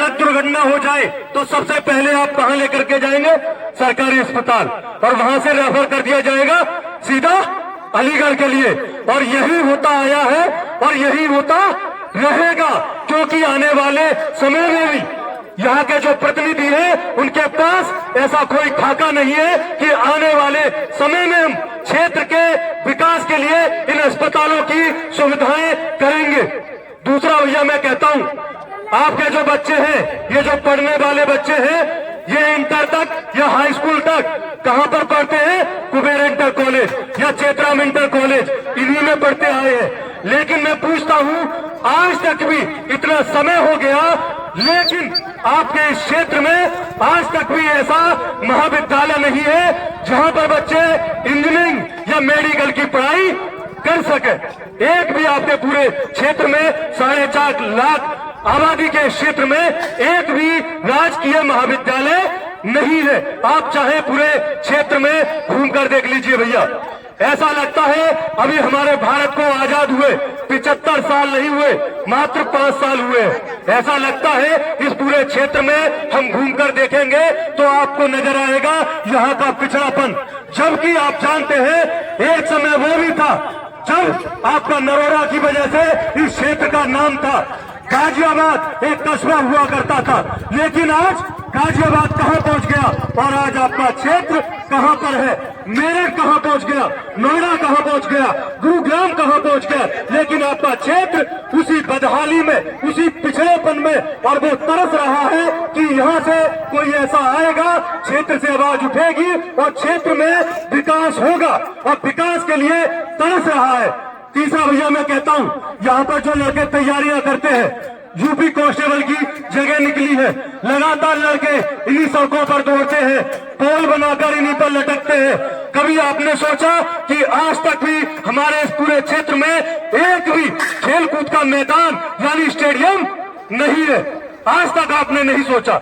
सड़क दुर्घटना हो जाए तो सबसे पहले आप कहां लेकर के जाएंगे? सरकारी अस्पताल, और वहां से रेफर कर दिया जाएगा सीधा अलीगढ़ के लिए। और यही होता आया है और यही होता रहेगा, क्योंकि आने वाले समय में भी यहाँ के जो प्रतिनिधि हैं उनके पास ऐसा कोई खाका नहीं है कि आने वाले समय में हम क्षेत्र के विकास के लिए इन अस्पतालों की सुविधाएं करेंगे। दूसरा भैया मैं कहता हूँ, आपके जो बच्चे हैं, ये जो पढ़ने वाले बच्चे हैं, ये इंटर तक या हाई स्कूल तक कहां पर पढ़ते हैं? कुबेर इंटर कॉलेज या चेतराम इंटर कॉलेज, इन्हीं में पढ़ते आए हैं। लेकिन मैं पूछता हूं, आज तक भी इतना समय हो गया, लेकिन आपके इस क्षेत्र में आज तक भी ऐसा महाविद्यालय नहीं है जहां पर बच्चे इंजीनियरिंग या मेडिकल की पढ़ाई कर सके। एक भी आपके पूरे क्षेत्र में 4.5 लाख आबादी के क्षेत्र में एक भी राजकीय महाविद्यालय नहीं है। आप चाहे पूरे क्षेत्र में घूमकर देख लीजिए भैया, ऐसा लगता है अभी हमारे भारत को आजाद हुए 75 साल नहीं हुए, मात्र 5 साल हुए। ऐसा लगता है इस पूरे क्षेत्र में हम घूमकर देखेंगे तो आपको नजर आएगा यहाँ का पिछड़ापन। जबकि आप जानते हैं एक समय वो भी था जब आपका नरोरा की वजह से इस क्षेत्र का नाम था। गाजियाबाद एक कस्बा हुआ करता था, लेकिन आज गाजियाबाद कहां पहुंच गया और आज आपका क्षेत्र कहां पर है? मेरठ कहां पहुंच गया, नोएडा कहां पहुंच गया, गुरुग्राम कहां पहुंच गया, लेकिन आपका क्षेत्र उसी बदहाली में, उसी पिछड़ेपन में, और वो तरस रहा है कि यहां से कोई ऐसा आएगा, क्षेत्र से आवाज उठेगी और क्षेत्र में विकास होगा, और विकास के लिए तरस रहा है। तीसरा भैया मैं कहता हूं, यहाँ पर जो लड़के तैयारियां करते हैं, यूपी कांस्टेबल की जगह निकली है, लगातार लड़के इन्हीं सड़कों पर दौड़ते हैं, पोल बनाकर इन्हीं पर लटकते हैं। कभी आपने सोचा कि आज तक भी हमारे इस पूरे क्षेत्र में एक भी खेलकूद का मैदान यानी स्टेडियम नहीं है? आज तक आपने नहीं सोचा।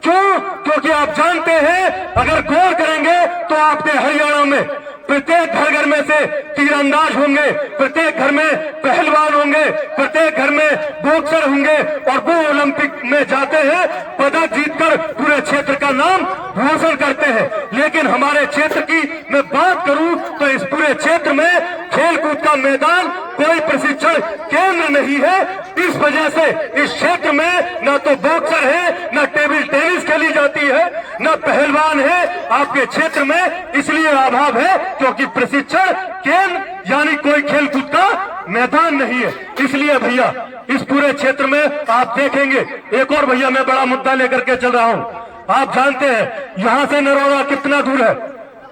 क्यों? क्योंकि आप जानते हैं अगर गौर करेंगे तो आपके हरियाणा में प्रत्येक घर घर में से तीरंदाज होंगे, प्रत्येक घर में पहलवान होंगे, प्रत्येक घर में बॉक्सर होंगे, और वो ओलंपिक में जाते हैं, पदक जीतकर पूरे क्षेत्र का नाम रोशन करते हैं। लेकिन हमारे क्षेत्र की मैं बात करूं तो इस पूरे क्षेत्र में खेलकूद का मैदान, कोई प्रशिक्षण केंद्र नहीं है। इस वजह से इस क्षेत्र में न तो बॉक्सर है, न टेबल टेनिस खेली जाती है, न पहलवान है आपके क्षेत्र में। इसलिए अभाव है क्योंकि प्रशिक्षण केंद्र यानी कोई खेलकूद का मैदान नहीं है। इसलिए भैया इस पूरे क्षेत्र में आप देखेंगे, एक और भैया मैं बड़ा मुद्दा लेकर के चल रहा हूं। आप जानते हैं यहां से नरोरा कितना दूर है?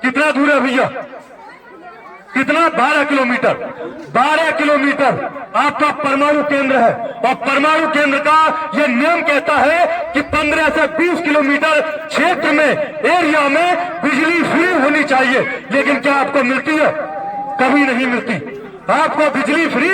कितना दूर है भैया? कितना? 12 किलोमीटर। 12 किलोमीटर आपका परमाणु केंद्र है, और परमाणु केंद्र का यह नियम कहता है कि 15 से 20 किलोमीटर क्षेत्र में, एरिया में बिजली फ्री होनी चाहिए। लेकिन क्या आपको मिलती है? कभी नहीं मिलती। आपको बिजली फ्री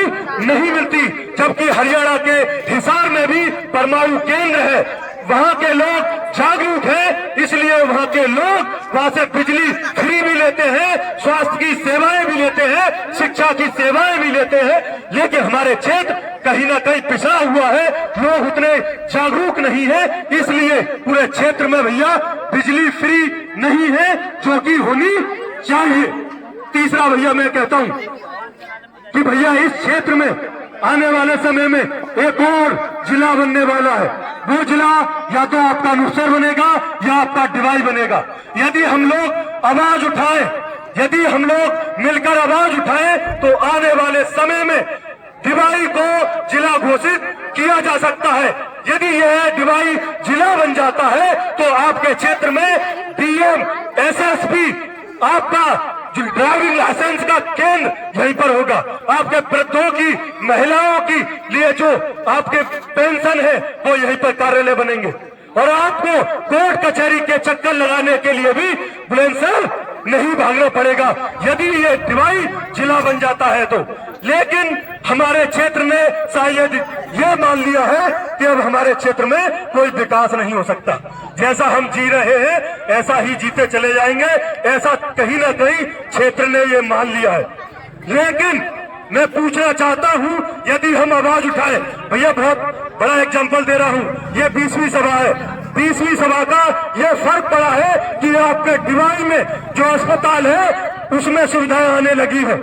नहीं मिलती, जबकि हरियाणा के हिसार में भी परमाणु केंद्र है। वहां के लोग जागरूक हैं, इसलिए वहां के लोग वहां से बिजली फ्री भी लेते हैं, स्वास्थ्य की सेवाएं भी लेते हैं, शिक्षा की सेवाएं भी लेते हैं। लेकिन हमारे क्षेत्र कहीं ना कहीं पिछड़ा हुआ है, लोग उतने जागरूक नहीं है, इसलिए पूरे क्षेत्र में भैया बिजली फ्री नहीं है, जो कि होनी चाहिए। तीसरा भैया मैं कहता हूं कि भैया इस क्षेत्र में आने वाले समय में एक और जिला बनने वाला है। वो जिला या तो आपका नुक्सर बनेगा या आपका डिवाई बनेगा। यदि हम लोग आवाज उठाएं, यदि हम लोग मिलकर आवाज उठाएं, तो आने वाले समय में डिवाई को जिला घोषित किया जा सकता है। यदि यह डिवाई जिला बन जाता है तो आपके क्षेत्र में डीएम, एसएसपी, आपका जो ड्राइविंग लाइसेंस का केंद्र यहीं पर होगा। आपके वृद्धों की, महिलाओं की लिए जो आपके पेंशन है वो यहीं पर कार्यालय बनेंगे, और आपको कोर्ट कचहरी के चक्कर लगाने के लिए भी बुलंदशहर नहीं भागना पड़ेगा यदि ये डिवाई जिला बन जाता है तो। लेकिन हमारे क्षेत्र ने शायद ये मान लिया है कि अब हमारे क्षेत्र में कोई विकास नहीं हो सकता। जैसा हम जी रहे हैं ऐसा ही जीते चले जाएंगे, ऐसा कहीं ना कहीं क्षेत्र ने ये मान लिया है। लेकिन मैं पूछना चाहता हूं, यदि हम आवाज उठाए, भैया बहुत बड़ा एग्जांपल दे रहा हूं, ये 20वीं सभा है, 20वीं सभा का ये फर्क पड़ा है कि आपके डिवाइन में जो अस्पताल है उसमें सुविधाएं आने लगी है,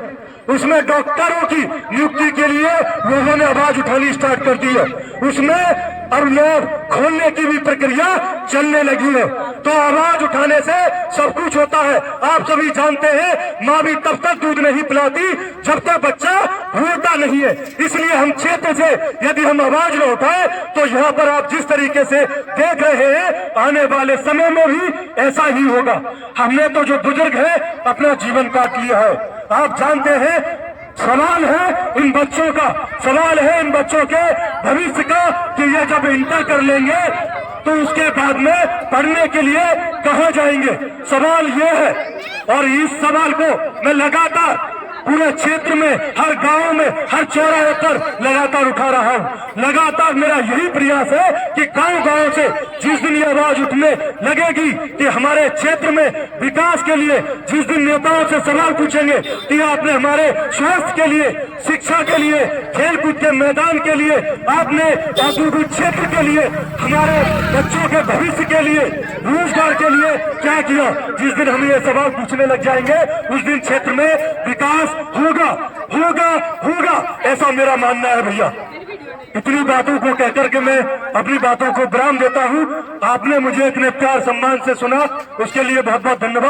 उसमें डॉक्टरों की नियुक्ति के लिए लोगों ने आवाज उठानी स्टार्ट कर दी है, उसमें अब लोग खोलने की भी प्रक्रिया चलने लगी है। तो आवाज उठाने से सब कुछ होता है। आप सभी जानते हैं, माँ भी तब तक दूध नहीं पिलाती जब तक बच्चा रोता नहीं है। इसलिए हम क्षेत्र से यदि हम आवाज न उठाए तो यहाँ पर आप जिस तरीके से देख रहे हैं, आने वाले समय में भी ऐसा ही होगा। हमने तो जो बुजुर्ग है अपना जीवन काट लिया है। आप जानते हैं, सवाल है इन बच्चों का, सवाल है इन बच्चों के भविष्य का कि ये जब इंटर कर लेंगे तो उसके बाद में पढ़ने के लिए कहाँ जाएंगे। सवाल ये है, और इस सवाल को मैं लगातार पूरे क्षेत्र में, हर गांव में, हर चौराहे पर लगातार उठा रहा हूं। लगातार मेरा यही प्रयास है कि गांव-गांव से जिस दिन ये आवाज उठने लगेगी कि हमारे क्षेत्र में विकास के लिए, जिस दिन नेताओं से सवाल पूछेंगे कि आपने हमारे स्वास्थ्य के लिए, शिक्षा के लिए, खेलकूद के मैदान के लिए, आपने औद्योगिक क्षेत्र के लिए, हमारे बच्चों के भविष्य के लिए, रोजगार के लिए क्या किया, जिस दिन हम ये सवाल पूछने लग जाएंगे उस दिन क्षेत्र में विकास होगा, होगा, होगा, ऐसा मेरा मानना है भैया। इतनी बातों को कहकर के मैं अपनी बातों को विराम देता हूं। आपने मुझे इतने प्यार सम्मान से सुना, उसके लिए बहुत बहुत धन्यवाद।